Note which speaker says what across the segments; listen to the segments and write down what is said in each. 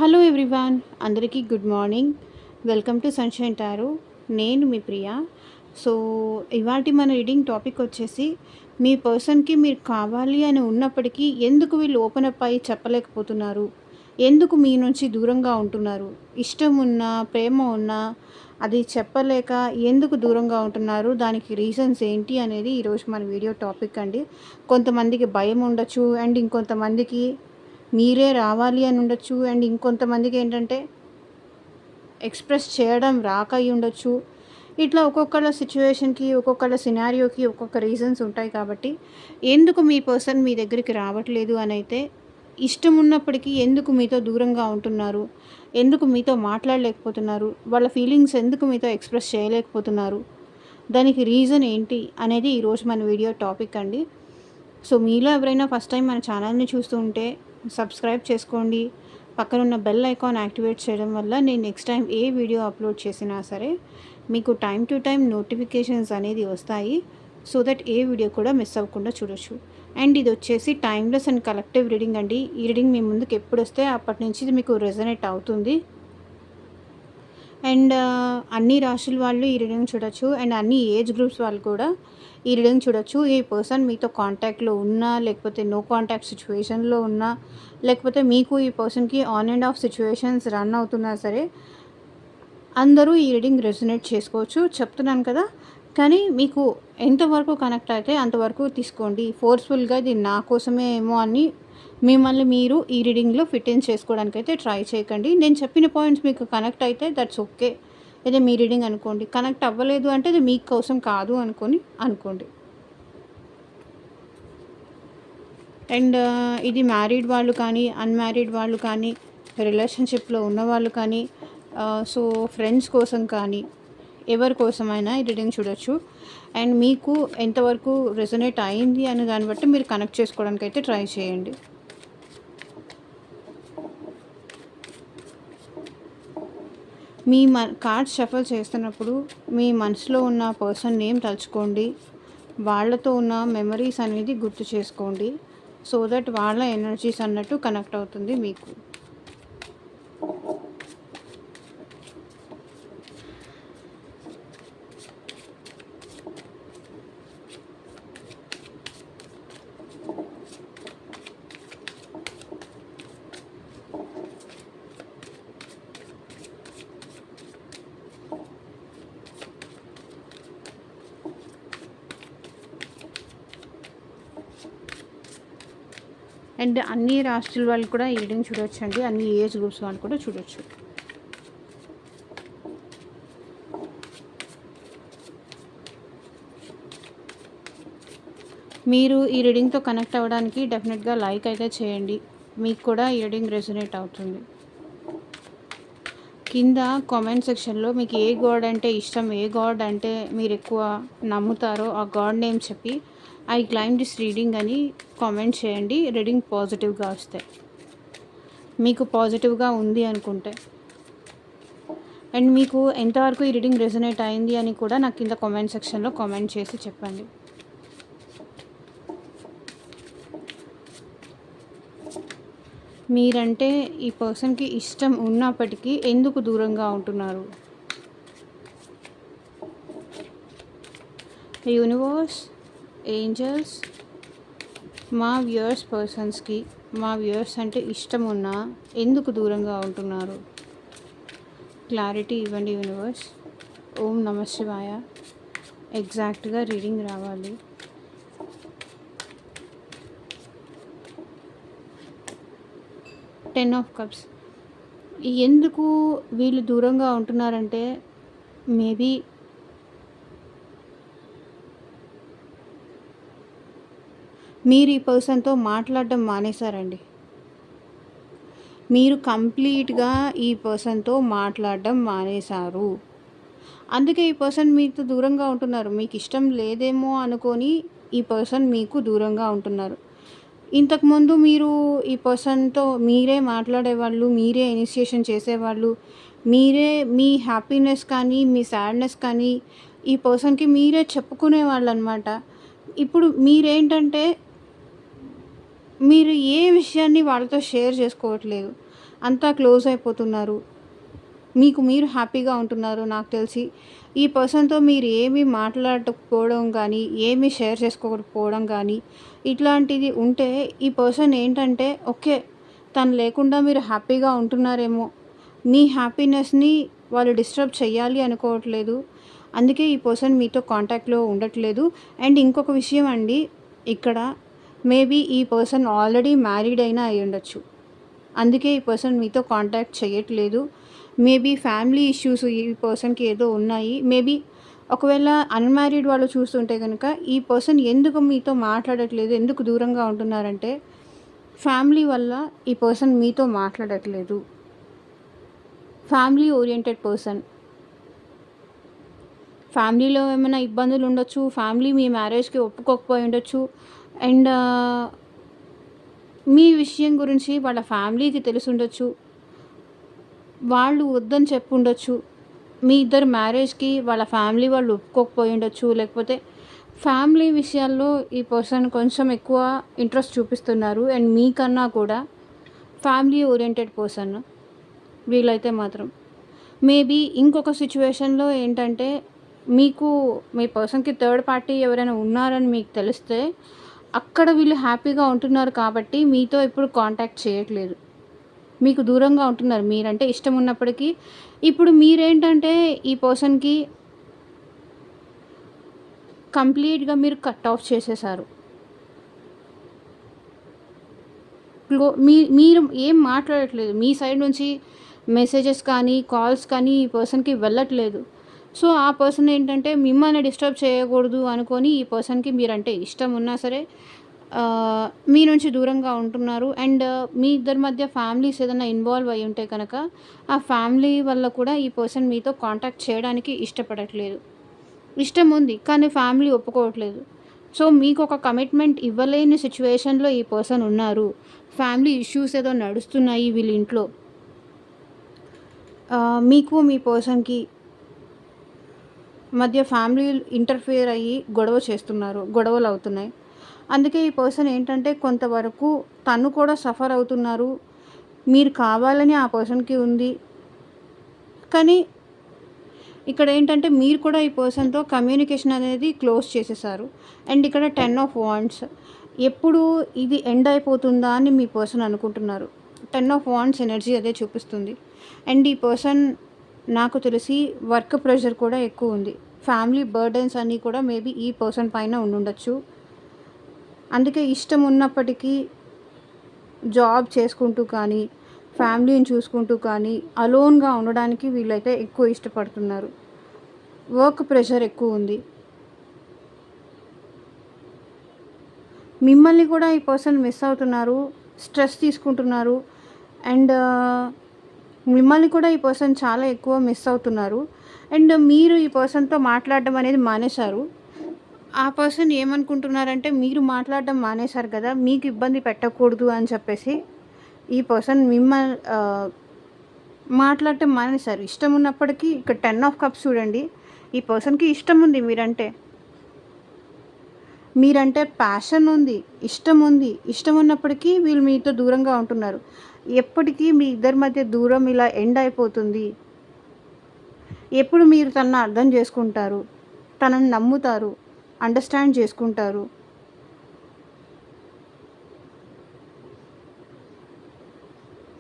Speaker 1: Hello everyone, అందరికీ good morning. Welcome to sunshine tarot. నేను మీ Priya. So ఇవాటి మన రీడింగ్ టాపిక్ వచ్చేసి, మీ పర్సన్కి మీరు కావాలి అని ఉన్నప్పటికీ ఎందుకు వీళ్ళు ఓపెన్ అప్ అయ్యి చెప్పలేకపోతున్నారు, ఎందుకు మీ నుంచి దూరంగా ఉంటున్నారు, ఇష్టం ఉన్నా ప్రేమ ఉన్నా అది చెప్పలేక ఎందుకు దూరంగా ఉంటున్నారు, దానికి రీజన్స్ ఏంటి అనేది ఈరోజు మన వీడియో టాపిక్ అండి. కొంతమందికి భయం ఉండొచ్చు, అండ్ ఇంకొంతమందికి మీరే రావాలి అని ఉండొచ్చు, అండ్ ఇంకొంతమందికి ఏంటంటే ఎక్స్ప్రెస్ చేయడం రాక అయి ఉండొచ్చు. ఇట్లా ఒక్కొక్కళ్ళ సిచ్యువేషన్కి, ఒక్కొక్కళ్ళ సినారియోకి ఒక్కొక్క రీజన్స్ ఉంటాయి. కాబట్టి ఎందుకు మీ పర్సన్ మీ దగ్గరికి రావట్లేదు అని అయితే, ఇష్టం ఉన్నప్పటికీ ఎందుకు మీతో దూరంగా ఉంటున్నారు, ఎందుకు మీతో మాట్లాడలేకపోతున్నారు, వాళ్ళ ఫీలింగ్స్ ఎందుకు మీతో ఎక్స్ప్రెస్ చేయలేకపోతున్నారు, దానికి రీజన్ ఏంటి అనేది ఈరోజు మన వీడియో టాపిక్ అండి. సో మీలో ఎవరైనా ఫస్ట్ టైం మన ఛానల్ని చూస్తూ ఉంటే సబ్స్క్రైబ్ చేసుకోండి. పక్కనున్న బెల్ ఐకాన్ యాక్టివేట్ చేయడం వల్ల నేను నెక్స్ట్ టైం ఏ వీడియో అప్లోడ్ చేసినా సరే మీకు టైం టు టైం నోటిఫికేషన్స్ అనేది వస్తాయి. సో దట్ ఏ వీడియో కూడా మిస్ అవ్వకుండా చూడొచ్చు. అండ్ ఇది వచ్చేసి టైమ్లెస్ అండ్ కలెక్టివ్ రీడింగ్ అండి. ఈ రీడింగ్ మీ ముందుకు ఎప్పుడు వస్తే అప్పటి నుంచి ఇది మీకు రెజనేట్ అవుతుంది. అండ్ అన్ని రాశుల వాళ్ళు ఈ రీడింగ్ చూడొచ్చు, అండ్ అన్ని ఏజ్ గ్రూప్స్ వాళ్ళు కూడా ఈ రీడింగ్ చూడొచ్చు. ఈ పర్సన్ మీతో కాంటాక్ట్లో ఉన్నా, లేకపోతే నో కాంటాక్ట్ సిచ్యువేషన్లో ఉన్నా, లేకపోతే మీకు ఈ పర్సన్కి on and of situations run అవుతున్నా సరే అందరూ ఈ రీడింగ్ రెజనేట్ చేసుకోవచ్చు. చెప్తున్నాను కదా, కానీ మీకు ఎంతవరకు కనెక్ట్ అయితే అంతవరకు తీసుకోండి. ఫోర్స్ఫుల్గా ఇది నా కోసమే ఏమో అని మిమ్మల్ని మీరు ఈ రీడింగ్లో ఫిట్ ఇన్ చేసుకోవడానికి అయితే ట్రై చేయకండి. నేను చెప్పిన పాయింట్స్ మీకు కనెక్ట్ అయితే దట్స్ ఓకే, ఇదే మీ రీడింగ్ అనుకోండి. కనెక్ట్ అవ్వలేదు అంటే ఇది మీ కోసం కాదు అనుకోండి. అండ్ ఇది మ్యారీడ్ వాళ్ళు కానీ, అన్మ్యారీడ్ వాళ్ళు కానీ, రిలేషన్షిప్లో ఉన్నవాళ్ళు కానీ, సో ఫ్రెండ్స్ కోసం కానీ, ఎవరి కోసమైనా ఈ రీడింగ్ చూడొచ్చు. అండ్ మీకు ఎంతవరకు రెజనేట్ అయింది అనే దాన్ని బట్టి మీరు కనెక్ట్ చేసుకోవడానికి అయితే ట్రై చేయండి. మీ కార్డ్స్ షఫల్ చేస్తున్నప్పుడు మీ మనసులో ఉన్న పర్సన్ నేమ్ తలుచుకోండి. వాళ్ళతో ఉన్న మెమరీస్ అనేది గుర్తు చేసుకోండి. సో దట్ వాళ్ళ ఎనర్జీస్ అన్నట్టు కనెక్ట్ అవుతుంది మీకు. అండ్ అన్ని రాష్ట్రాల వాళ్ళు కూడా ఈ రీడింగ్ చూడొచ్చు అండి. అన్ని ఏజ్ గ్రూప్స్ వాళ్ళు కూడా చూడొచ్చు. మీరు ఈ రీడింగ్తో కనెక్ట్ అవ్వడానికి డెఫినెట్గా లైక్ అయితే చేయండి. మీకు కూడా ఈ రీడింగ్ రెజనేట్ అవుతుంది. కింద కామెంట్ సెక్షన్లో మీకు ఏ గాడ్ అంటే ఇష్టం, ఏ గాడ్ అంటే మీరు ఎక్కువ నమ్ముతారో ఆ గాడ్ నేమ్ చెప్పి ఐ క్లైమ్ దిస్ రీడింగ్ అని కామెంట్ చేయండి. రీడింగ్ పాజిటివ్గా వస్తాయి, మీకు పాజిటివ్గా ఉంది అనుకుంటే. అండ్ మీకు ఎంతవరకు ఈ రీడింగ్ రెజనేట్ అయింది అని కూడా నాకు కింద కామెంట్ సెక్షన్లో కామెంట్ చేసి చెప్పండి. మీరంటే ఈ పర్సన్కి ఇష్టం ఉన్నప్పటికీ ఎందుకు దూరంగా ఉంటున్నారు? యూనివర్స్, ఏంజల్స్, మా వ్యూయర్స్ పర్సన్స్కి మా వ్యూయర్స్ అంటే ఇష్టం ఉన్నా ఎందుకు దూరంగా ఉంటున్నారు? క్లారిటీ ఇవ్వండి యూనివర్స్. ఓం నమః శివాయ. ఎగ్జాక్ట్గా రీడింగ్ రావాలి. Ten of cups. ఎందుకు వీళ్ళు దూరంగా ఉంటున్నారంటే మేబీ మీరు ఈ పర్సన్తో మాట్లాడడం మానేశారండి. మీరు కంప్లీట్గా ఈ పర్సన్తో మాట్లాడడం మానేశారు. అందుకే ఈ పర్సన్ మీతో దూరంగా ఉంటున్నారు. మీకు ఇష్టం లేదేమో అనుకొని ఈ పర్సన్ మీకు దూరంగా ఉంటున్నారు. ఇంతకుముందు మీరు ఈ పర్సన్తో మీరే మాట్లాడేవాళ్ళు, మీరే ఇనిషియేషన్ చేసేవాళ్ళు, మీరే మీ హ్యాపీనెస్ కానీ మీ సాడ్నెస్ కానీ ఈ పర్సన్కి మీరే చెప్పుకునేవాళ్ళు అనమాట. ఇప్పుడు మీరేంటంటే మీరు ఏ విషయాన్ని వాళ్ళతో షేర్ చేసుకోవట్లేదు. అంతా క్లోజ్ అయిపోతున్నారు. మీకు మీరు హ్యాపీగా ఉంటున్నారు నాకు తెలిసి. ఈ పర్సన్‌తో మీరు ఏమీ మాట్లాడకపోవడం గానీ, ఏమీ షేర్ చేసుకోకపోవడం గానీ, ఇట్లాంటిది ఉంటే ఈ పర్సన్ ఏంటంటే ఓకే. తను లేకుండా మీరు హ్యాపీగా ఉంటున్నారేమో. మీ హ్యాపీనెస్‌ని వాళ్ళు డిస్టర్బ్ చేయాలి అనుకోవట్లేదు. అందుకే ఈ పర్సన్ మీతో కాంటాక్ట్‌లో ఉండట్లేదు. అండ్ ఇంకొక విషయం అండి ఇక్కడ మేబీ ఈ పర్సన్ ఆల్రెడీ మ్యారీడ్ అయినా అయ్యుండొచ్చు. అందుకే ఈ పర్సన్ మీతో కాంటాక్ట్ చేయట్లేదు. మేబీ ఫ్యామిలీ ఇష్యూస్ ఈ పర్సన్‌కి ఏదో ఉన్నాయి. మేబీ ఒకవేళ అన్‌మ్యారీడ్ వాళ్ళు చూస్తుంటే గనక ఈ పర్సన్ ఎందుకు మీతో మాట్లాడట్లేదు, ఎందుకు దూరంగా ఉంటున్నారంటే ఫ్యామిలీ వల్ల ఈ పర్సన్ మీతో మాట్లాడట్లేదు. Family oriented person. ఫ్యామిలీలో ఏమైనా ఇబ్బందులు ఉండొచ్చు. ఫ్యామిలీ మీ మ్యారేజ్‌కి ఒప్పుకోకపోయి ఉండొచ్చు. అండ్ మీ విషయం గురించి వాళ్ళ ఫ్యామిలీకి తెలిసుండొచ్చు. వాళ్ళు వద్దని చెప్పుండొచ్చు. మీ ఇద్దరి మ్యారేజ్‌కి వాళ్ళ ఫ్యామిలీ వాళ్ళు ఒప్పుకోకపోయి ఉండొచ్చు. లేకపోతే ఫ్యామిలీ విషయాల్లో ఈ పర్సన్ కొంచెం ఎక్కువ ఇంట్రెస్ట్ చూపిస్తున్నారు. అండ్ మీకన్నా కూడా ఫ్యామిలీ ఓరియెంటెడ్ పర్సన్ వీళ్ళైతే మాత్రం. మేబీ ఇంకొక సిట్యుయేషన్‌లో ఏంటంటే మీకు మీ పర్సన్‌కి థర్డ్ పార్టీ ఎవరైనా ఉన్నారని మీకు తెలిస్తే అక్కడ వీళ్ళు హ్యాపీగా ఉంటున్నారు కాబట్టి మీతో ఇప్పుడు కాంటాక్ట్ చేయట్లేదు. మీకు దూరంగా ఉంటున్నారు. మీరంటే ఇష్టం ఉన్నప్పటికీ ఇప్పుడు మీరేంటంటే ఈ పర్సన్‌కి కంప్లీట్‌గా మీరు కట్ ఆఫ్ చేసేసారు. మీరు ఏం మాట్లాడట్లేదు. మీ సైడ్ నుంచి మెసేజెస్ కానీ, కాల్స్ కానీ ఈ పర్సన్‌కి వెళ్ళట్లేదు. సో, ఆ పర్సన్ ఏంటంటే మిమ్మల్ని డిస్టర్బ్ చేయకూడదు అనుకోని ఈ పర్సన్‌కి మీరంటే ఇష్టం ఉన్నా సరే మీ నుంచి దూరంగా ఉంటున్నారు. అండ్ మీ ఇద్దరి మధ్య ఫ్యామిలీస్ ఏదైనా ఇన్వాల్వ్ అయ్యి ఉంటే కనుక ఆ ఫ్యామిలీ వల్ల కూడా ఈ పర్సన్ మీతో కాంటాక్ట్ చేయడానికి ఇష్టపడట్లేదు. ఇష్టం ఉంది కానీ ఫ్యామిలీ ఒప్పుకోవట్లేదు. సో, మీకు ఒక కమిట్మెంట్ ఇవ్వలేని సిట్యుయేషన్‌లో ఈ పర్సన్ ఉన్నారు. ఫ్యామిలీ ఇష్యూస్ ఏదో నడుస్తున్నాయి వీళ్ళ ఇంట్లో. మీకు మీ పర్సన్‌కి మధ్య ఫ్యామిలీ ఇంటర్ఫియర్ అయ్యి గొడవ చేస్తున్నారు. గొడవలు అవుతున్నాయి. అందుకే ఈ పర్సన్ ఏంటంటే కొంతవరకు తను కూడా సఫర్ అవుతున్నారు. మీరు కావాలని ఆ పర్సన్‌కి ఉంది. కానీ ఇక్కడ ఏంటంటే మీరు కూడా ఈ పర్సన్‌తో కమ్యూనికేషన్ అనేది క్లోజ్ చేసేసారు. అండ్ ఇక్కడ 10 ఆఫ్ వాండ్స్. ఎప్పుడు ఇది ఎండ్ అయిపోతుందా అని మీ పర్సన్ అనుకుంటున్నారు. 10 ఆఫ్ వాండ్స్ ఎనర్జీ అదే చూపిస్తుంది. అండ్ ఈ పర్సన్ నాకు తెలిసి వర్క్ ప్రెషర్ కూడా ఎక్కువ ఉంది. ఫ్యామిలీ బర్డెన్స్ అన్నీ కూడా మేబీ ఈ పర్సన్ పైన ఉండుండొచ్చు. అందుకే ఇష్టం ఉన్నప్పటికీ జాబ్ చేసుకుంటూ కానీ, ఫ్యామిలీని చూసుకుంటూ కానీ, అలోన్‌గా ఉండడానికి వీళ్ళైతే ఎక్కువ ఇష్టపడుతున్నారు. వర్క్ ప్రెషర్ ఎక్కువ ఉంది. మిమ్మల్ని కూడా ఈ పర్సన్ మిస్ అవుతున్నారు. స్ట్రెస్ తీసుకుంటున్నారు. అండ్ మిమ్మల్ని కూడా ఈ పర్సన్ చాలా ఎక్కువ మిస్ అవుతున్నారు. అండ్ మీరు ఈ పర్సన్‌తో మాట్లాడడం అనేది మానేశారు. ఆ పర్సన్ ఏమనుకుంటున్నారంటే మీరు మాట్లాడడం మానేశారు కదా! మీకు ఇబ్బంది పెట్టకూడదు అని చెప్పేసి ఈ పర్సన్ మాట్లాడటం మానేశారు. ఇష్టం ఉన్నప్పటికీ ఇక్కడ 10 ఆఫ్ కప్స్ చూడండి. ఈ పర్సన్‌కి ఇష్టం ఉంది మీరంటే. మీరంటే ప్యాషన్ ఉంది. ఇష్టం ఉంది. ఇష్టం ఉన్నప్పటికీ వీళ్ళు మీతో దూరంగా ఉంటున్నారు. ఎప్పటికీ మీ ఇద్దరి మధ్య దూరం ఇలా ఎండ్ అయిపోతుంది. ఎప్పుడు మీరు తనని అర్థం చేసుకుంటారు. తనని నమ్ముతారు. అండర్‌స్టాండ్ చేసుకుంటారు.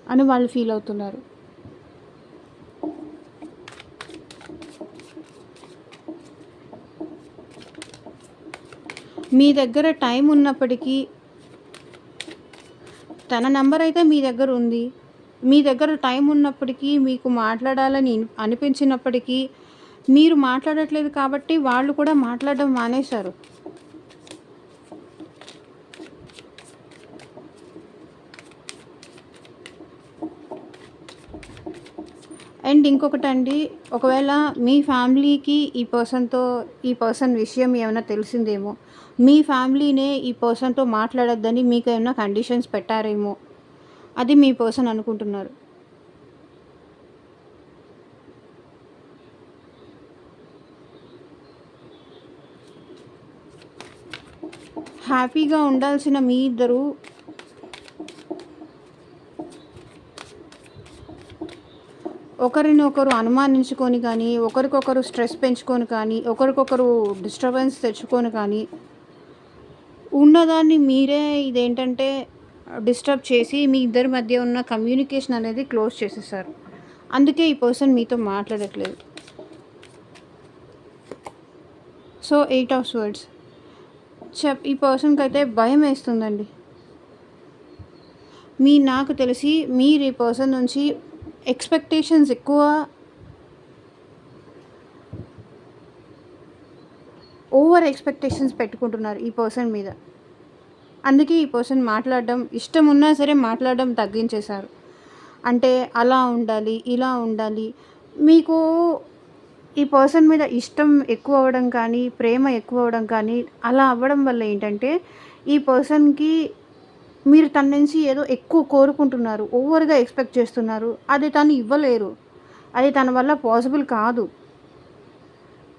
Speaker 1: అని వాళ్ళు ఫీల్ అవుతున్నారు. మీ దగ్గర టైం ఉన్నప్పటికీ తన నంబర్ అయితే మీ దగ్గర ఉంది. మీ దగ్గర టైం ఉన్నప్పటికీ మీకు మాట్లాడాలని అనిపించినప్పటికీ మీరు మాట్లాడట్లేదు కాబట్టి వాళ్ళు కూడా మాట్లాడడం మానేశారు. అండ్ ఇంకొకటండి, ఒకవేళ మీ ఫ్యామిలీకి ఈ పర్సన్ విషయం ఏమైనా తెలిసిందేమో. మీ ఫ్యామిలీనే ఈ పర్సన్‌తో మాట్లాడొద్దని మీకేమైనా కండిషన్స్ పెట్టారేమో. అది మీ పర్సన్ అనుకుంటున్నారు. హ్యాపీగా ఉండాల్సిన మీ ఇద్దరు ఒకరిని ఒకరు అనుమానించుకొని కానీ, ఒకరికొకరు స్ట్రెస్ పెంచుకొని కానీ, ఒకరికొకరు డిస్టర్బెన్స్ తెచ్చుకొని కానీ, ఉన్నదాన్ని మీరే ఇదేంటంటే డిస్టర్బ్ చేసి మీ ఇద్దరి మధ్య ఉన్న కమ్యూనికేషన్ అనేది క్లోజ్ చేసేసారు. అందుకే ఈ పర్సన్ మీతో మాట్లాడట్లేదు. సో 8 ఆఫ్ స్వర్డ్స్ ఈ పర్సన్కి అయితే భయం వేస్తుందండి. నాకు తెలిసి మీరు ఈ పర్సన్ నుంచి ఎక్స్పెక్టేషన్స్ ఎక్కువ ఓవర్ ఎక్స్పెక్టేషన్స్ పెట్టుకుంటున్నారు ఈ పర్సన్ మీద. అందుకే ఈ పర్సన్ మాట్లాడడం ఇష్టం ఉన్నా సరే మాట్లాడడం తగ్గించేశారు. అంటే అలా ఉండాలి, ఇలా ఉండాలి. మీకు ఈ పర్సన్ మీద ఇష్టం ఎక్కువ అవ్వడం కానీ, ప్రేమ ఎక్కువ అవ్వడం కానీ అలా అవ్వడం వల్ల ఏంటంటే ఈ పర్సన్కి మీరు తన నుంచి ఏదో ఎక్కువ కోరుకుంటున్నారు, ఓవర్గా ఎక్స్పెక్ట్ చేస్తున్నారు. అది తను ఇవ్వలేరు, అది తన వల్ల పాసిబుల్ కాదు.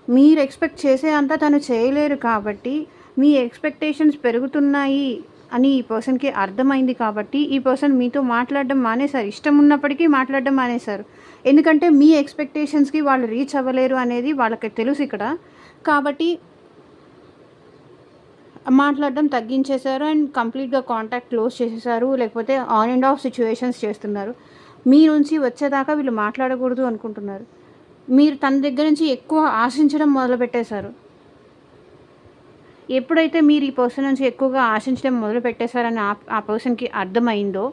Speaker 1: మీరు ఎక్స్పెక్ట్ చేసే అంతా తను చేయలేరు కాబట్టి మీ ఎక్స్పెక్టేషన్స్ పెరుగుతున్నాయి అని ఈ పర్సన్కి అర్థమైంది కాబట్టి ఈ పర్సన్ మీతో మాట్లాడడం మానేశారు. ఇష్టం ఉన్నప్పటికీ మాట్లాడడం మానేశారు. ఎందుకంటే మీ ఎక్స్పెక్టేషన్స్కి వాళ్ళు రీచ్ అవ్వలేరు అనేది వాళ్ళకి తెలుసు ఇక్కడ. కాబట్టి మాట్లాడడం తగ్గించేశారు అండ్ కంప్లీట్గా కాంటాక్ట్ క్లోజ్ చేసేసారు. లేకపోతే ఆన్ అండ్ ఆఫ్ సిచ్యువేషన్స్ చేస్తున్నారు. మీ నుంచి వచ్చేదాకా వీళ్ళు మాట్లాడకూడదు అనుకుంటున్నారు. మీరు తన దగ్గర నుంచి ఎక్కువ ఆశించడం మొదలుపెట్టేశారు. ఎప్పుడైతే మీరు ఈ పర్సన్ నుంచి ఎక్కువగా ఆశించడం మొదలు పెట్టేశారని ఆ పర్సన్కి అర్థమైందో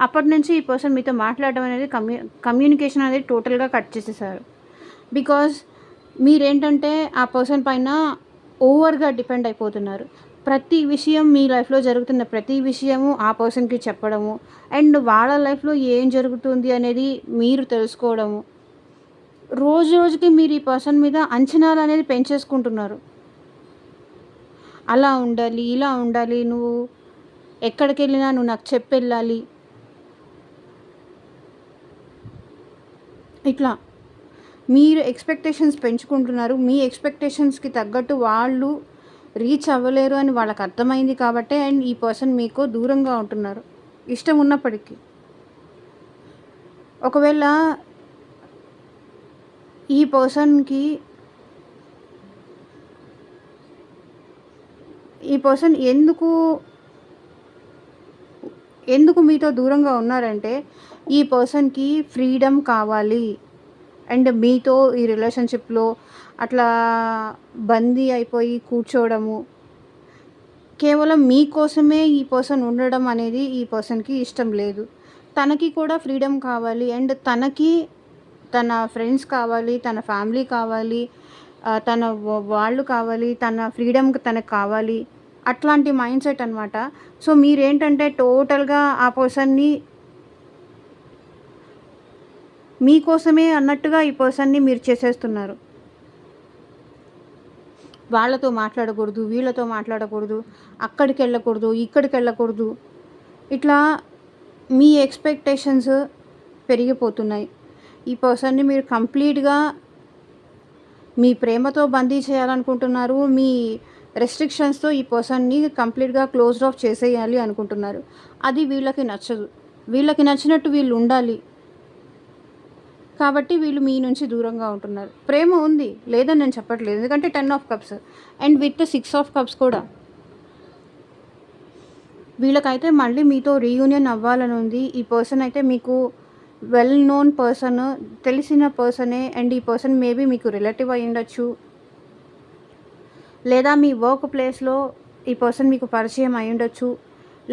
Speaker 1: అప్పటి నుంచి ఈ పర్సన్ మీతో మాట్లాడడం అనేది కమ్యూనికేషన్ అనేది టోటల్గా కట్ చేసేసారు. బికాజ్ మీరేంటంటే ఆ పర్సన్ పైన ఓవర్గా డిపెండ్ అయిపోతున్నారు. ప్రతి విషయం మీ లైఫ్లో జరుగుతున్న ప్రతి విషయము ఆ పర్సన్కి చెప్పడము అండ్ వాళ్ళ లైఫ్లో ఏం జరుగుతుంది అనేది మీరు తెలుసుకోవడము. రోజు రోజుకి మీరు ఈ పర్సన్ మీద అంచనాలు అనేది పెంచేసుకుంటున్నారు. అలా ఉండాలి, ఇలా ఉండాలి, నువ్వు ఎక్కడికి వెళ్ళినా నువ్వు నాకు చెప్పెళ్ళాలి, ఇట్లా మీరు ఎక్స్పెక్టేషన్స్ పెంచుకుంటున్నారు. మీ ఎక్స్పెక్టేషన్స్కి తగ్గట్టు వాళ్ళు రీచ్ అవ్వలేరు అని వాళ్ళకి అర్థమైంది కాబట్టి అండ్ ఈ పర్సన్ మీకు దూరంగా ఉంటున్నారు ఇష్టం ఉన్నప్పటికీ. ఒకవేళ ఈ పర్సన్ ఎందుకు మీతో దూరంగా ఉన్నారంటే ఈ పర్సన్కి ఫ్రీడమ్ కావాలి అండ్ మీతో ఈ రిలేషన్షిప్లో అట్లా బందీ అయిపోయి కూర్చోవడము, కేవలం మీకోసమే ఈ పర్సన్ ఉండడం అనేది ఈ పర్సన్కి ఇష్టం లేదు. తనకి కూడా ఫ్రీడమ్ కావాలి అండ్ తనకి తన ఫ్రెండ్స్ కావాలి, తన ఫ్యామిలీ కావాలి, తన వాళ్ళు కావాలి, తన ఫ్రీడమ్కి తనకు కావాలి. అట్లాంటి మైండ్ సెట్ అనమాట. సో మీరేంటంటే టోటల్గా ఆ పర్సన్ని మీకోసమే అన్నట్టుగా ఈ పర్సన్ని మీరు చేసేస్తున్నారు. వాళ్ళతో మాట్లాడకూడదు, వీళ్ళతో మాట్లాడకూడదు, అక్కడికి వెళ్ళకూడదు, ఇక్కడికి వెళ్ళకూడదు, ఇట్లా మీ ఎక్స్పెక్టేషన్స్ పెరిగిపోతున్నాయి. ఈ పర్సన్ని మీరు కంప్లీట్గా మీ ప్రేమతో బందీ చేయాలనుకుంటున్నారు. మీ రెస్ట్రిక్షన్స్తో ఈ పర్సన్ని కంప్లీట్గా క్లోజ్డ్ ఆఫ్ చేసేయాలి అనుకుంటున్నారు. అది వీళ్ళకి నచ్చదు. వీళ్ళకి నచ్చినట్టు వీళ్ళు ఉండాలి కాబట్టి వీళ్ళు మీ నుంచి దూరంగా ఉంటున్నారు. ప్రేమ ఉంది, లేదని నేను చెప్పట్లేదు, ఎందుకంటే 10 of cups and with 6 of cups కూడా. వీళ్ళకైతే మళ్ళీ మీతో రీయూనియన్ అవ్వాలని ఉంది. ఈ పర్సన్ అయితే మీకు వెల్ నోన్ పర్సన్, తెలిసిన పర్సనే అండ్ ఈ పర్సన్ మేబీ మీకు రిలేటివ్ అయి ఉండొచ్చు, లేదా మీ వర్క్ ప్లేస్లో ఈ పర్సన్ మీకు పరిచయం అయి ఉండొచ్చు,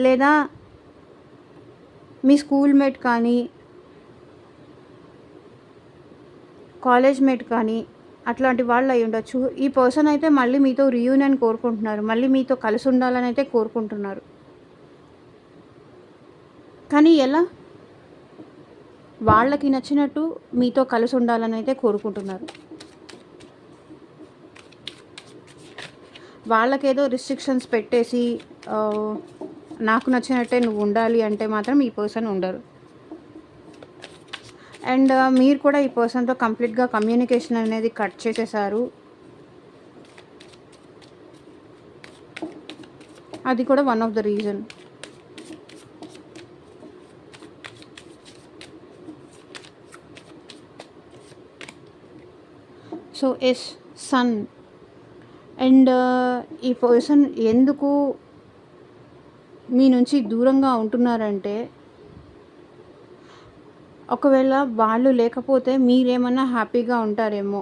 Speaker 1: లేదా మీ స్కూల్ మేట్ కానీ కాలేజ్ మేట్ కానీ అట్లాంటి వాళ్ళు అయి ఉండొచ్చు. ఈ పర్సన్ అయితే మళ్ళీ మీతో రీయూనియన్ కోరుకుంటున్నారు, మళ్ళీ మీతో కలిసి ఉండాలని అయితే కోరుకుంటున్నారు. కానీ ఎలా? వాళ్ళకి నచ్చినట్టు మీతో కలిసి ఉండాలని అయితే కోరుకుంటున్నారు. వాళ్ళకేదో రిస్ట్రిక్షన్స్ పెట్టేసి నాకు నచ్చినట్టే నువ్వు ఉండాలి అంటే మాత్రం ఈ పర్సన్ ఉండరు. అండ్ మీరు కూడా ఈ పర్సన్తో కంప్లీట్గా కమ్యూనికేషన్ అనేది కట్ చేసేసారు. అది కూడా one of the reason. So yes, son. And ఈ పర్సన్ ఎందుకు మీ నుంచి దూరంగా ఉంటున్నారంటే, ఒకవేళ వాళ్ళు లేకపోతే మీరేమన్నా హ్యాపీగా ఉంటారేమో.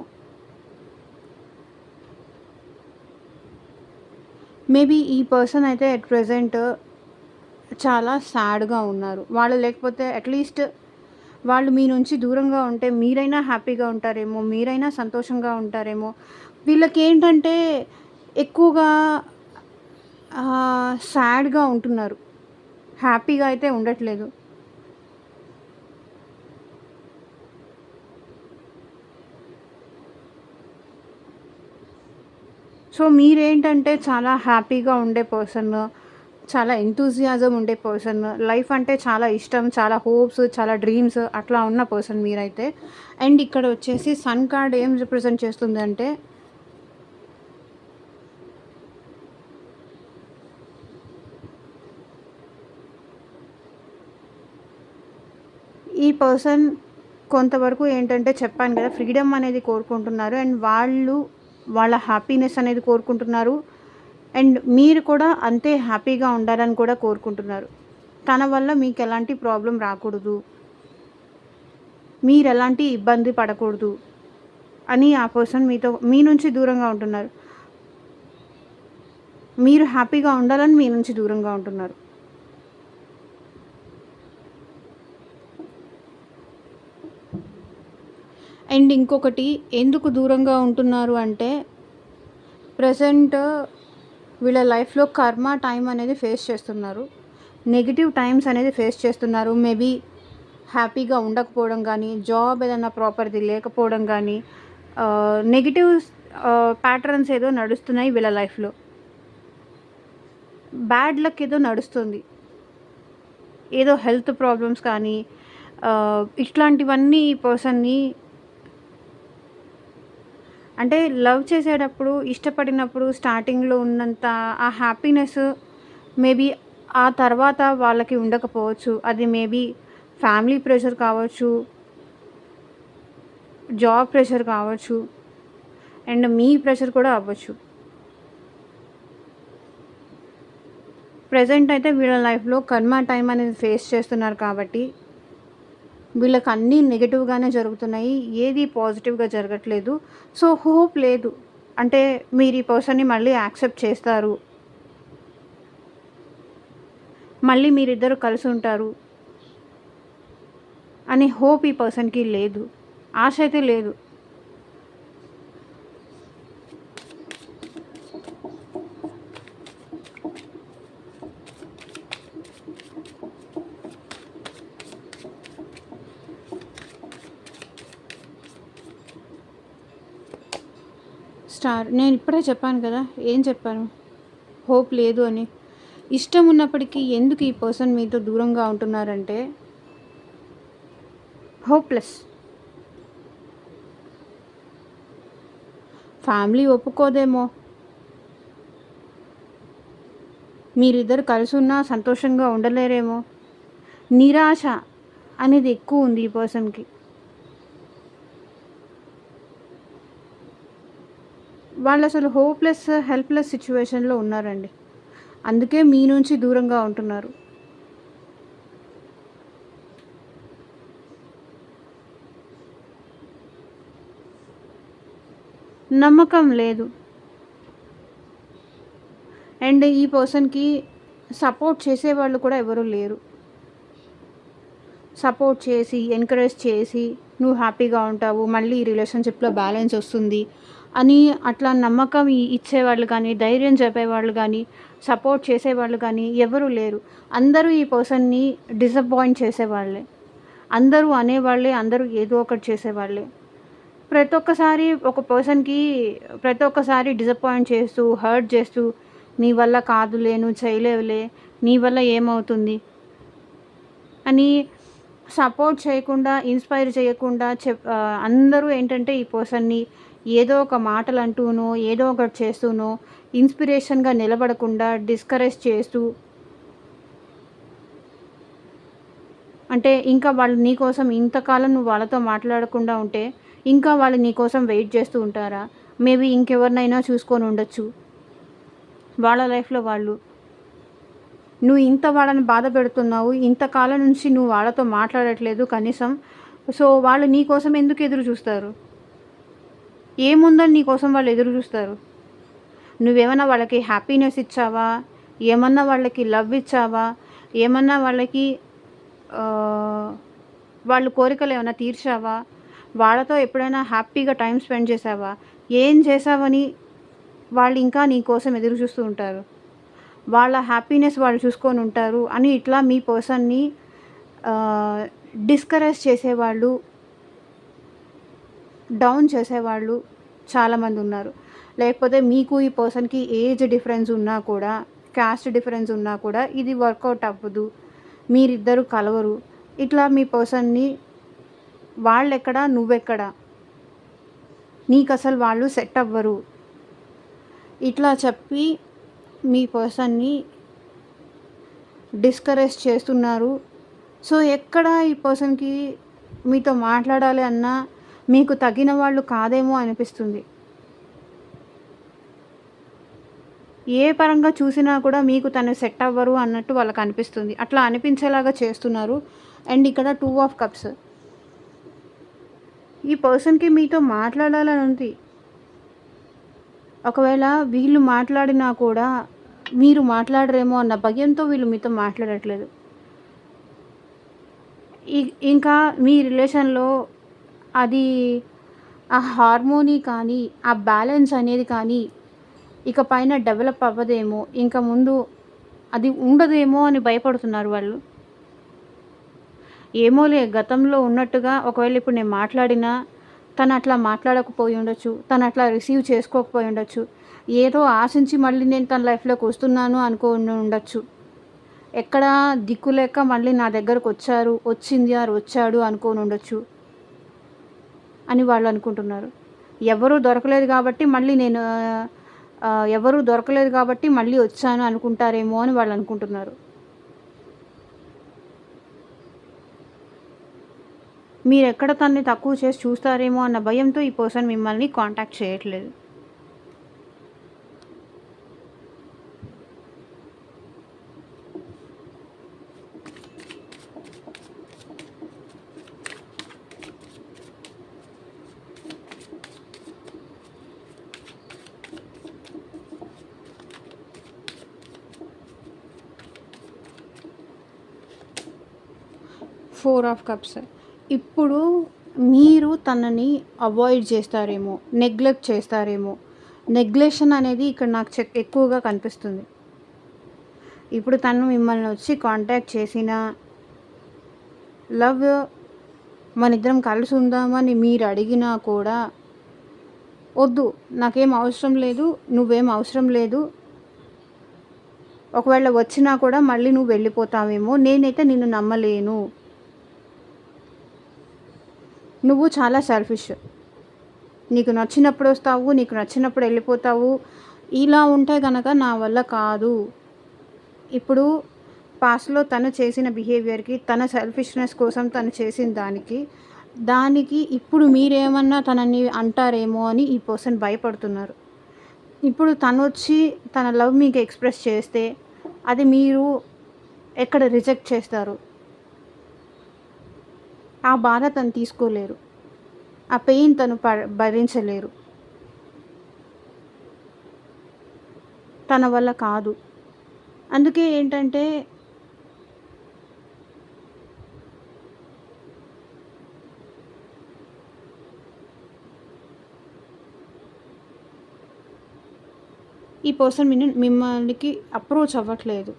Speaker 1: మేబీ ఈ పర్సన్ అయితే అట్ ప్రెజెంట్ చాలా సాడ్గా ఉన్నారు. వాళ్ళు లేకపోతే అట్లీస్ట్ వాళ్ళు మీ నుంచి దూరంగా ఉంటే మీరైనా హ్యాపీగా ఉంటారేమో, మీరైనా సంతోషంగా ఉంటారేమో. వీళ్ళకేంటంటే ఎక్కువగా సాడ్గా ఉంటున్నారు, హ్యాపీగా అయితే ఉండట్లేదు. సో మీరేంటంటే చాలా హ్యాపీగా ఉండే పర్సన్, చాలా ఎంతూజియాజం ఉండే పర్సన్, లైఫ్ అంటే చాలా ఇష్టం, చాలా హోప్స్, చాలా డ్రీమ్స్ అట్లా ఉన్న పర్సన్ మీరైతే. అండ్ ఇక్కడ వచ్చేసి సన్ కార్డ్ ఏం రిప్రజెంట్ చేస్తుందంటే, ఈ పర్సన్ కొంతవరకు ఏంటంటే చెప్పాను కదా, ఫ్రీడమ్ అనేది కోరుకుంటున్నారు. అండ్ వాళ్ళు వాళ్ళ హ్యాపీనెస్ అనేది కోరుకుంటున్నారు. అండ్ మీరు కూడా అంతే హ్యాపీగా ఉండాలని కూడా కోరుకుంటున్నారు. తన వల్ల మీకు ఎలాంటి ప్రాబ్లం రాకూడదు, మీరు ఎలాంటి ఇబ్బంది పడకూడదు అని ఆ పర్సన్ మీ నుంచి దూరంగా ఉంటున్నారు. మీరు హ్యాపీగా ఉండాలని మీ నుంచి దూరంగా ఉంటున్నారు. అండ్ ఇంకొకటి, ఎందుకు దూరంగా ఉంటున్నారు అంటే, ప్రజెంట్ వీళ్ళ లైఫ్లో కర్మ టైం అనేది ఫేస్ చేస్తున్నారు, నెగిటివ్ టైమ్స్ అనేది ఫేస్ చేస్తున్నారు. మేబీ హ్యాపీగా ఉండకపోవడం కానీ, జాబ్ ఏదైనా ప్రాపర్ది లేకపోవడం కానీ, నెగిటివ్ ప్యాటర్న్స్ ఏదో నడుస్తున్నాయి వీళ్ళ లైఫ్లో. బ్యాడ్ లక్ ఏదో నడుస్తుంది, ఏదో హెల్త్ ప్రాబ్లమ్స్ కానీ ఇట్లాంటివన్నీ ఈ పర్సన్ని, అంటే లవ్ చేసేటప్పుడు, ఇష్టపడినప్పుడు స్టార్టింగ్లో ఉన్నంత ఆ హ్యాపీనెస్ మేబీ ఆ తర్వాత వాళ్ళకి ఉండకపోవచ్చు. అది మేబీ ఫ్యామిలీ ప్రెషర్ కావచ్చు, జాబ్ ప్రెషర్ కావచ్చు, అండ్ మీ ప్రెషర్ కూడా అవ్వచ్చు. ప్రజెంట్ అయితే వీళ్ళ లైఫ్లో కర్మ టైం అనేది ఫేస్ చేస్తున్నారు కాబట్టి వీళ్ళకి అన్నీ నెగిటివ్గానే జరుగుతున్నాయి, ఏది పాజిటివ్గా జరగట్లేదు. సో హోప్ లేదు, అంటే మీరు ఈ పర్సన్ని మళ్ళీ యాక్సెప్ట్ చేస్తారు, మళ్ళీ మీరిద్దరు కలిసి ఉంటారు అనే హోప్ ఈ పర్సన్కి లేదు, ఆశ అయితే లేదు. స్టార్, నేను ఇప్పుడే చెప్పాను కదా, ఏం చెప్పాను, హోప్ లేదు అని. ఇష్టం ఉన్నప్పటికీ ఎందుకు ఈ పర్సన్ మీతో దూరంగా ఉంటున్నారంటే, హోప్లెస్. ఫ్యామిలీ ఒప్పుకోదేమో, మీరిద్దరు కలిసి ఉన్నా సంతోషంగా ఉండలేరేమో, నిరాశ అనేది ఎక్కువ ఉంది ఈ పర్సన్కి. వాళ్ళు అసలు హోప్లెస్, హెల్ప్లెస్ సిచ్యువేషన్లో ఉన్నారండి, అందుకే మీ నుంచి దూరంగా ఉంటున్నారు. నమ్మకం లేదు. అండ్ ఈ పర్సన్కి సపోర్ట్ చేసేవాళ్ళు కూడా ఎవరు లేరు. సపోర్ట్ చేసి, ఎంకరేజ్ చేసి, నువ్వు హ్యాపీగా ఉంటావు, మళ్ళీ ఈ రిలేషన్షిప్లో బ్యాలెన్స్ వస్తుంది అని అట్లా నమ్మకం ఇచ్చేవాళ్ళు కానీ, ధైర్యం చెప్పేవాళ్ళు కానీ, సపోర్ట్ చేసేవాళ్ళు కానీ ఎవరు లేరు. అందరూ ఈ పర్సన్ని డిసప్పాయింట్ చేసేవాళ్ళే, అందరూ అనేవాళ్ళే, అందరూ ఏదో ఒకటి చేసేవాళ్ళే. ప్రతి ఒక్కసారి ఒక పర్సన్కి ప్రతి ఒక్కసారి డిసప్పాయింట్ చేస్తూ, హర్ట్ చేస్తూ, నీ వల్ల కాదులే, నువ్వు చేయలేవులే, నీ వల్ల ఏమవుతుంది అని సపోర్ట్ చేయకుండా, ఇన్స్పైర్ చేయకుండా అందరూ ఏంటంటే ఈ పర్సన్ని ఏదో ఒక మాటలు అంటూనో, ఏదో ఒకటి చేస్తూనో, ఇన్స్పిరేషన్గా నిలబడకుండా డిస్కరేజ్ చేస్తూ అంటే ఇంకా వాళ్ళు నీ కోసం ఇంతకాలం నువ్వు వాళ్ళతో మాట్లాడకుండా ఉంటే, ఇంకా వాళ్ళు నీ కోసం వెయిట్ చేస్తూ ఉంటారా? మేబీ ఇంకెవరినైనా చూసుకొని ఉండొచ్చు. వాళ్ళ లైఫ్‌లో వాళ్ళు. నువ్వు ఇంత వాళ్ళని బాధ పెడుతున్నావు. ఇంతకాలం నుంచి నువ్వు వాళ్ళతో మాట్లాడట్లేదు కనీసం. సో, వాళ్ళు నీ కోసం ఎందుకు ఎదురు చూస్తారు? ఏముందని నీ కోసం వాళ్ళు ఎదురు చూస్తారు? నువ్వేమన్నా వాళ్ళకి హ్యాపీనెస్ ఇచ్చావా? ఏమన్నా వాళ్ళకి లవ్ ఇచ్చావా? ఏమన్నా వాళ్ళకి ఆహ్, వాళ్ళ కోరికలేమన్నా తీర్చావా? వాళ్ళతో ఎప్పుడైనా హ్యాపీగా టైమ్ స్పెండ్ చేశావా? ఏం చేశావని వాళ్ళు ఇంకా నీ కోసం ఎదురు చూస్తూ ఉంటారు? వాళ్ళ హ్యాపీనెస్ వాళ్ళు చూసుకొని ఉంటారు అని ఇట్లా మీ పర్సన్‌ని ఆహ్, డిస్కరేజ్ చేసేవాళ్ళు, డౌన్ చేసేవాళ్ళు చాలామందున్నారు. లేకపోతే మీకు ఈ పర్సన్‌కి ఏజ్ డిఫరెన్స్ ఉన్నా కూడా, కాస్ట్ డిఫరెన్స్ ఉన్నా కూడా ఇది వర్కౌట్ అవ్వదు. మీరిద్దరు కలవరు. ఇట్లా మీ పర్సన్‌ని వాళ్ళెక్కడ, నువ్వెక్కడ, నీకసలు వాళ్ళు సెట్ అవ్వరు. ఇట్లా చెప్పి మీ పర్సన్‌ని డిస్కరేజ్ చేస్తున్నారు. సో, ఎక్కడ ఈ పర్సన్‌కి మీతో మాట్లాడాలి అన్నా మీకు తగిన వాళ్ళు కాదేమో అనిపిస్తుంది. ఏ పరంగా చూసినా కూడా మీకు తను సెట్ అవ్వరు అన్నట్టు వాళ్ళకనిపిస్తుంది. అట్లా అనిపించేలాగా చేస్తున్నారు. అండ్ ఇక్కడ 2 ఆఫ్ కప్స్. ఈ పర్సన్‌కి మీతో మాట్లాడాలని ఉంది. ఒకవేళ వీళ్ళు మాట్లాడినా కూడా మీరు మాట్లాడరేమో అన్న భయంతో వీళ్ళు మీతో మాట్లాడట్లేదు. ఇంకా మీ రిలేషన్‌లో అది ఆ హార్మోనీ కానీ, ఆ బ్యాలెన్స్ అనేది కానీ ఇక పైన డెవలప్ అవ్వదేమో, ఇంక ముందు అది ఉండదేమో అని భయపడుతున్నారు వాళ్ళు. ఏమోలే గతంలో ఉన్నట్టుగా ఒకవేళ ఇప్పుడు నేను మాట్లాడినా తను అట్లా మాట్లాడకపోయి ఉండొచ్చు. తను అట్లా రిసీవ్ చేసుకోకపోయి ఉండొచ్చు. ఏదో ఆశించి మళ్ళీ నేను తన లైఫ్‌లోకి వస్తున్నాను అనుకోని ఉండొచ్చు. ఎక్కడ దిక్కు లేక మళ్ళీ నా దగ్గరకొచ్చారు, వచ్చింది ఆర్ వచ్చాడు అనుకోని ఉండొచ్చు అని వాళ్ళు అనుకుంటున్నారు. ఎవరు దొరకలేదు కాబట్టి మళ్ళీ నేను ఎవరు దొరకలేదు కాబట్టి మళ్ళీ వచ్చాను అనుకుంటారేమో అని వాళ్ళు అనుకుంటున్నారు. మీరెక్కడ తనని తక్కువ చేసి చూస్తారేమో అన్న భయంతో ఈ పర్సన్ మిమ్మల్ని కాంటాక్ట్ చేయట్లేదు. Four of cups. ఇప్పుడు మీరు తనని అవాయిడ్ చేస్తారేమో, నెగ్లెక్ట్ చేస్తారేమో. నెగ్లెషన్ అనేది ఇక్కడ నాకు ఎక్కువగా కనిపిస్తుంది. ఇప్పుడు తను మిమ్మల్ని వచ్చి కాంటాక్ట్ చేసినా, లవ్ మనిద్దరం కలిసి ఉందామని మీరు అడిగినా కూడా, వద్దు నాకేం అవసరం లేదు, నువ్వేం అవసరం లేదు. ఒకవేళ వచ్చినా కూడా మళ్ళీ నువ్వు వెళ్ళిపోతావేమో, నేనైతే నిన్ను నమ్మలేను. నువ్వు చాలా సెల్ఫిష్. నీకు నచ్చినప్పుడు వస్తావు, నీకు నచ్చినప్పుడు వెళ్ళిపోతావు. ఇలా ఉంటే గనక నా వల్ల కాదు. ఇప్పుడు పాస్ట్‌లో తను చేసిన బిహేవియర్‌కి, తన సెల్ఫిష్‌నెస్ కోసం తను చేసిన దానికి ఇప్పుడు మీరేమన్నా తనని అంటారేమో అని ఈ పర్సన్ భయపడుతున్నారు. ఇప్పుడు తనొచ్చి తన లవ్ మీకు ఎక్స్‌ప్రెస్ చేస్తే, అది మీరు ఎక్కడ రిజెక్ట్ చేస్తారు. ఆ బాధ తను తీసుకోలేరు. ఆ పెయిన్ తను భరించలేరు. తన వల్ల కాదు. అందుకే ఏంటంటే ఈ పర్సన్ మిమ్మల్నికి అప్రోచ్ అవ్వట్లేదు.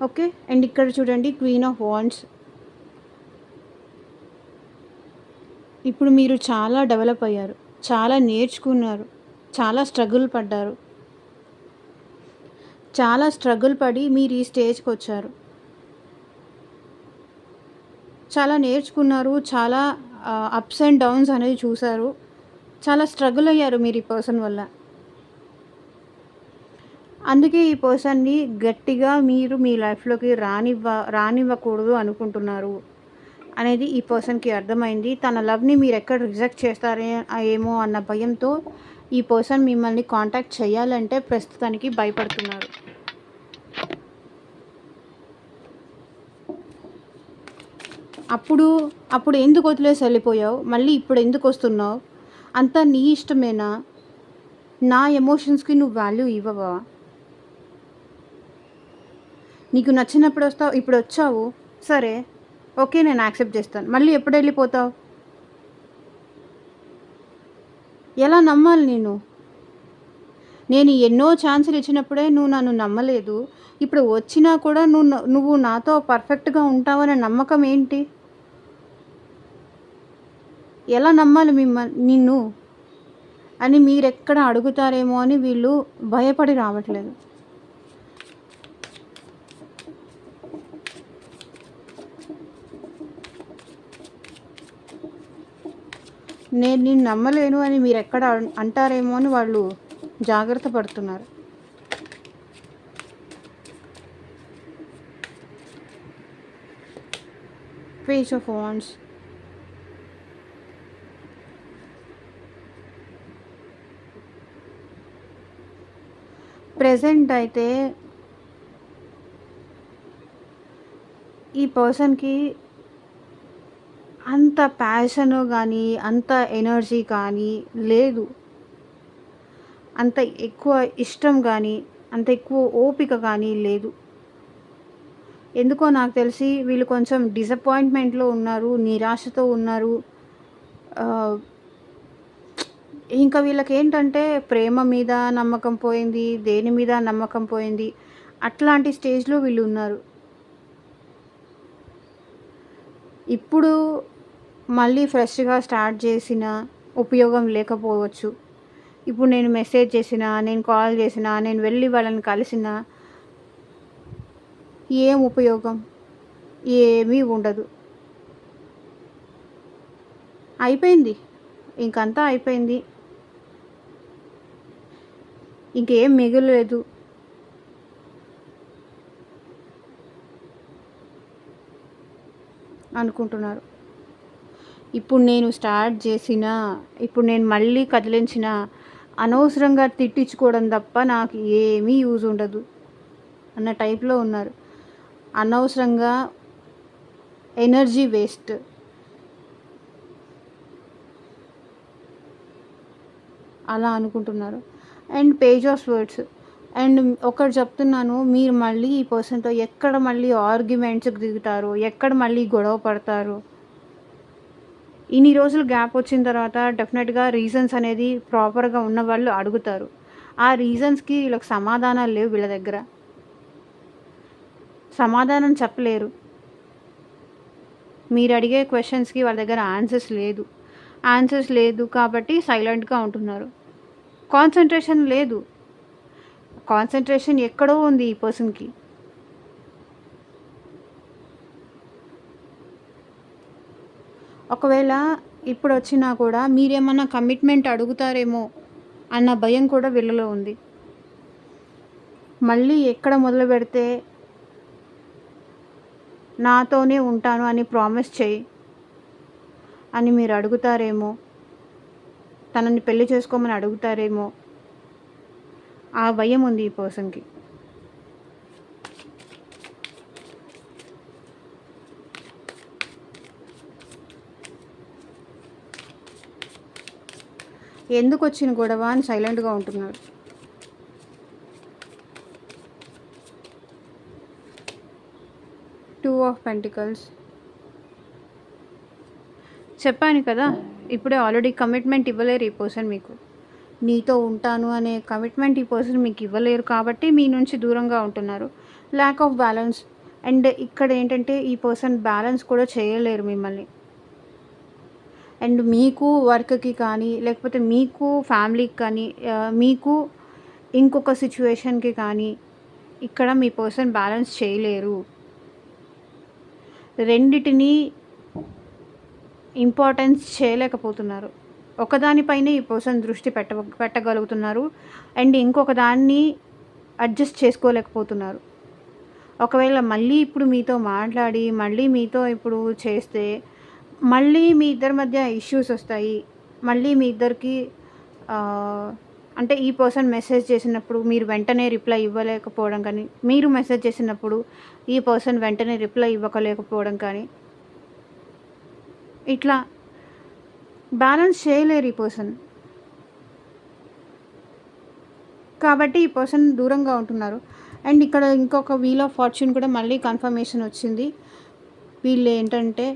Speaker 1: ఓకే. అండ్ ఇక్కడ చూడండి క్వీన్ ఆఫ్ వాండ్స్. ఇప్పుడు మీరు చాలా డెవలప్ అయ్యారు. చాలా నేర్చుకున్నారు. చాలా స్ట్రగుల్ పడ్డారు. చాలా స్ట్రగుల్ పడి మీరు ఈ స్టేజ్‌కొచ్చారు. చాలా నేర్చుకున్నారు. చాలా అప్స్ అండ్ డౌన్స్ అనేవి చూసారు. చాలా స్ట్రగుల్ అయ్యారు మీరు ఈ పర్సన్ వల్ల. అందుకే ఈ పర్సన్‌ని గట్టిగా మీరు మీ లైఫ్‌లోకి రానివ్వకూడదు అనుకుంటున్నారు అనేది ఈ పర్సన్‌కి అర్థమైంది. తన లవ్‌ని మీరెక్కడ రిజెక్ట్ చేస్తారే ఏమో అన్న భయంతో ఈ పర్సన్ మిమ్మల్ని కాంటాక్ట్ చేయాలంటే ప్రస్తుతానికి భయపడుతున్నారు. అప్పుడు అప్పుడు ఎందుకు వదిలేసి వెళ్ళిపోయావు? మళ్ళీ ఇప్పుడు ఎందుకొస్తున్నావు? అంతా నీ ఇష్టమేనా? నా ఎమోషన్స్‌కి నువ్వు వాల్యూ ఇవ్వవా? నీకు నచ్చినప్పుడు వస్తావు. ఇప్పుడొచ్చావు. సరే. ఓకే. నేను యాక్సెప్ట్ చేస్తాను. మళ్ళీ ఎప్పుడెళ్ళిపోతావు? ఎలా నమ్మాలి నేను? నేను ఎన్నో ఛాన్సులు ఇచ్చినప్పుడే నువ్వు నన్ను నమ్మలేదు. ఇప్పుడు వచ్చినా కూడా నువ్వు నాతో పర్ఫెక్ట్‌గా ఉంటావనే నమ్మకం ఏంటి? ఎలా నమ్మాలి నిన్ను అని మీరెక్కడ అడుగుతారేమో అని వీళ్ళు భయపడి రావట్లేదు. నేను నిన్ను నమ్మలేను అని మీరెక్కడ అంటారేమో అని వాళ్ళు జాగ్రత్త పడుతున్నారు. Page of wands. ప్రెజెంట్ అయితే ఈ పర్సన్‌కి అంత ప్యాషన్ కానీ, అంత ఎనర్జీ కానీ లేదు. అంత ఎక్కువ ఇష్టం కానీ, అంత ఎక్కువ ఓపిక కానీ లేదు. ఎందుకో నాకు తెలిసి వీళ్ళు కొంచెం డిసప్పాయింట్మెంట్‌లో ఉన్నారు, నిరాశతో ఉన్నారు. ఇంకా వీళ్ళకేంటంటే ప్రేమ మీద నమ్మకం పోయింది, దేని మీద నమ్మకం పోయింది. అట్లాంటి స్టేజ్‌లో వీళ్ళున్నారు. ఇప్పుడు మళ్ళీ ఫ్రెష్‌గా స్టార్ట్ చేసినా ఉపయోగం లేకపోవచ్చు. ఇప్పుడు నేను మెసేజ్ చేసినా, నేను కాల్ చేసినా, నేను వెళ్ళి వాళ్ళని కలిసినా ఏం ఉపయోగం? ఏమీ ఉండదు. అయిపోయింది. ఇంకంతా అయిపోయింది. ఇంకేం మిగలలేదు. అనుకుంటున్నారు. ఇప్పుడు నేను స్టార్ట్ చేసినా, ఇప్పుడు నేను మళ్ళీ కదిలించినా అనవసరంగా తిట్టించుకోవడం తప్ప నాకు ఏమీ యూజ్ ఉండదు అన్న టైప్‌లో ఉన్నారు. అనవసరంగా ఎనర్జీ వేస్ట్. అలా అనుకుంటున్నారు. And page of swords. And ఒకటి చెప్తున్నాను, మీరు మళ్ళీ ఈ పర్సన్‌తో ఎక్కడ మళ్ళీ ఆర్గ్యుమెంట్స్‌కి దిగుతారో, ఎక్కడ మళ్ళీ గొడవ పడతారో, ఇన్ని రోజులు గ్యాప్ వచ్చిన తర్వాత డెఫినెట్‌గా రీజన్స్ అనేది ప్రాపర్‌గా ఉన్నవాళ్ళు అడుగుతారు. ఆ రీజన్స్‌కి వీళ్ళకి సమాధానాలు లేవు వీళ్ళ దగ్గర. సమాధానం చెప్పలేరు. మీరు అడిగే క్వెషన్స్‌కి వాళ్ళ దగ్గర ఆన్సర్స్ లేదు కాబట్టి సైలెంట్‌గా ఉంటున్నారు. కాన్సంట్రేషన్ లేదు. కాన్సంట్రేషన్ ఎక్కడో ఉంది ఈ పర్సన్‌కి. ఒకవేళ ఇప్పుడొచ్చినా కూడా మీరేమన్నా కమిట్మెంట్ అడుగుతారేమో అన్న భయం కూడా వీళ్ళలో ఉంది. మళ్ళీ ఎక్కడ మొదలుపెడితే నాతోనే ఉంటాను అని ప్రామిస్ చెయ్యి అని మీరు అడుగుతారేమో, తనని పెళ్లి చేసుకోమని అడుగుతారేమో, ఆ భయం ఉంది ఈ పర్సన్‌కి. ఎందుకొచ్చిన గొడవ అని సైలెంట్‌గా ఉంటున్నారు. Two of pentacles. చెప్పాను కదా, ఇప్పుడే ఆల్రెడీ కమిట్మెంట్ ఇవ్వలేరు ఈ పర్సన్ మీకు. నీతో ఉంటాను అనే కమిట్మెంట్ ఈ పర్సన్ మీకు ఇవ్వలేరు కాబట్టి మీ నుంచి దూరంగా ఉంటున్నారు. Lack of balance. అండ్ ఇక్కడ ఏంటంటే ఈ పర్సన్ బ్యాలెన్స్ కూడా చేయలేరు మిమ్మల్ని. అండ్ మీకు వర్క్‌కి కానీ, లేకపోతే మీకు ఫ్యామిలీకి కానీ, మీకు ఇంకొక సిచ్యువేషన్‌కి కానీ ఇక్కడ మీ పర్సన్ బ్యాలెన్స్ చేయలేరు. రెండిటిని ఇంపార్టెన్స్ చేయలేకపోతున్నారు. ఒకదానిపైనే ఈ పర్సన్ దృష్టి పెట్టగలుగుతున్నారు. అండ్ ఇంకొక దాన్ని అడ్జస్ట్ చేసుకోలేకపోతున్నారు. ఒకవేళ మళ్ళీ ఇప్పుడు మీతో మాట్లాడి, మళ్ళీ మీతో ఇప్పుడు చేస్తే, మళ్ళీ మీ ఇద్దరి మధ్య ఇష్యూస్ వస్తాయి. మళ్ళీ మీ ఇద్దరికి అంటే ఈ పర్సన్ మెసేజ్ చేసినప్పుడు మీరు వెంటనే రిప్లై ఇవ్వలేకపోవడం కానీ, మీరు మెసేజ్ చేసినప్పుడు ఈ పర్సన్ వెంటనే రిప్లై ఇవ్వలేకపోవడం కానీ, ఇట్లా బ్యాలెన్స్ చేయలేరు ఈ పర్సన్. కాబట్టి ఈ పర్సన్ దూరంగా ఉంటున్నారు. అండ్ ఇక్కడ ఇంకొక వీల్ ఆఫ్ ఫార్చ్యూన్ కూడా మళ్ళీ కన్ఫర్మేషన్ వచ్చింది. వీళ్ళు ఏంటంటే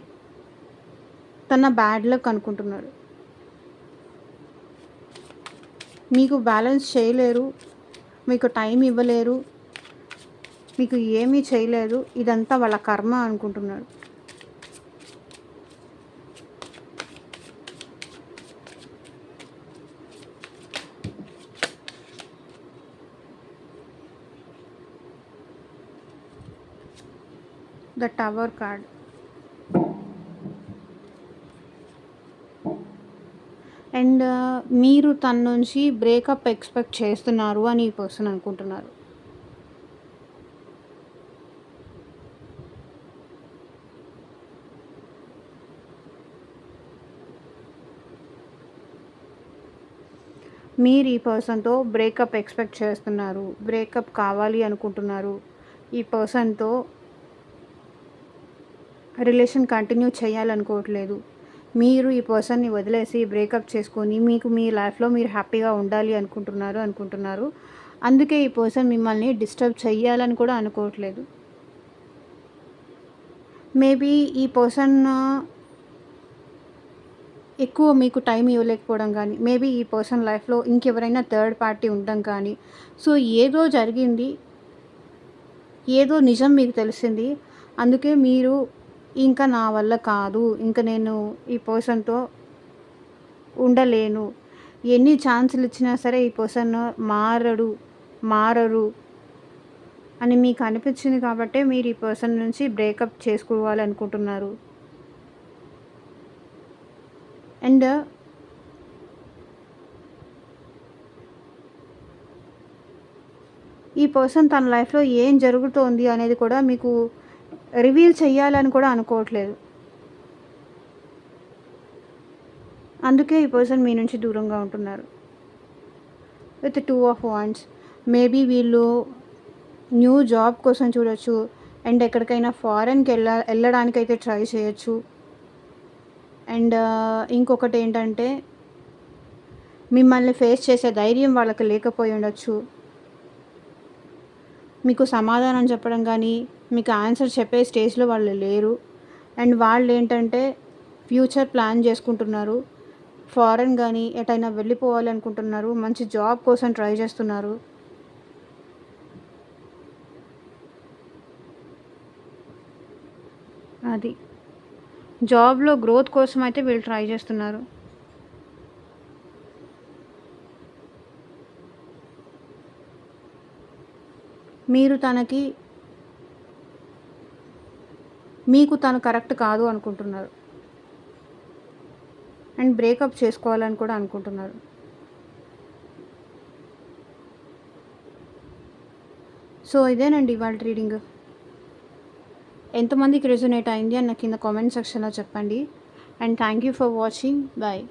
Speaker 1: తన బ్యాడ్ లక్ అనుకుంటున్నారు. మీకు బ్యాలెన్స్ చేయలేరు, మీకు టైం ఇవ్వలేరు, మీకు ఏమీ చేయలేదు, ఇదంతా వాళ్ళ కర్మ అనుకుంటున్నారు. The tower card. అండ్ మీరు తన నుంచి బ్రేకప్ ఎక్స్పెక్ట్ చేస్తున్నారు అని ఈ పర్సన్ అనుకుంటున్నారు. మీరు ఈ పర్సన్తో బ్రేకప్ ఎక్స్పెక్ట్ చేస్తున్నారు, బ్రేకప్ కావాలి అనుకుంటున్నారు. ఈ పర్సన్తో రిలేషన్ కంటిన్యూ చేయాలనుకోవట్లేదు. మీరు ఈ పర్సన్ని వదిలేసి బ్రేకప్ చేసుకొని మీకు మీ లైఫ్లో మీరు హ్యాపీగా ఉండాలి అనుకుంటున్నారు. అందుకే ఈ పర్సన్ మిమ్మల్ని డిస్టర్బ్ చేయాలని కూడా అనుకోవట్లేదు. మేబీ ఈ పర్సన్ ఎక్కువ మీకు టైం ఇవ్వలేకపోవడం కానీ, మేబీ ఈ పర్సన్ లైఫ్లో ఇంకెవరైనా థర్డ్ పార్టీ ఉండడం కానీ, సో ఏదో జరిగింది, ఏదో నిజం మీకు తెలిసింది. అందుకే మీరు ఇంకా నా వల్ల కాదు, ఇంకా నేను ఈ పర్సన్తో ఉండలేను, ఎన్ని ఛాన్సులు ఇచ్చినా సరే ఈ పర్సన్ మారరు అని మీకు అనిపించింది. కాబట్టే మీరు ఈ పర్సన్ నుంచి బ్రేకప్ చేసుకోవాలనుకుంటున్నారు. అండ్ ఈ పర్సన్ తన లైఫ్లో ఏం జరుగుతోంది అనేది కూడా మీకు రివీల్ చేయాలని కూడా అనుకోవట్లేదు. అందుకే ఈ పర్సన్ మీ నుంచి దూరంగా ఉంటున్నారు. With 2 of wands. మేబీ వీళ్ళు న్యూ జాబ్ కోసం చూడొచ్చు. అండ్ ఎక్కడికైనా ఫారెన్కి వెళ్ళడానికైతే ట్రై చేయొచ్చు. అండ్ ఇంకొకటి ఏంటంటే మిమ్మల్ని ఫేస్ చేసే ధైర్యం వాళ్ళకి లేకపోయి ఉండొచ్చు. మీకు సమాధానం చెప్పడం కానీ, మీకు ఆన్సర్ చెప్పే స్టేజ్లో వాళ్ళు లేరు. అండ్ వాళ్ళు ఏంటంటే ఫ్యూచర్ ప్లాన్ చేసుకుంటున్నారు. ఫారెన్ కానీ ఎటైనా వెళ్ళిపోవాలి అనుకుంటున్నారు. మంచి జాబ్ కోసం ట్రై చేస్తున్నారు. అది జాబ్లో గ్రోత్ కోసం అయితే వీళ్ళు ట్రై చేస్తున్నారు. మీరు మీకు తను కరెక్ట్ కాదు అనుకుంటున్నారు. అండ్ బ్రేకప్ చేసుకోవాలని కూడా అనుకుంటున్నారు. సో ఇదేనండి ఇవాళ రీడింగ్. ఎంతమందికి రెజొనేట్ అయింది అని నాకు కింద కామెంట్ సెక్షన్లో చెప్పండి. And thank you for watching. Bye.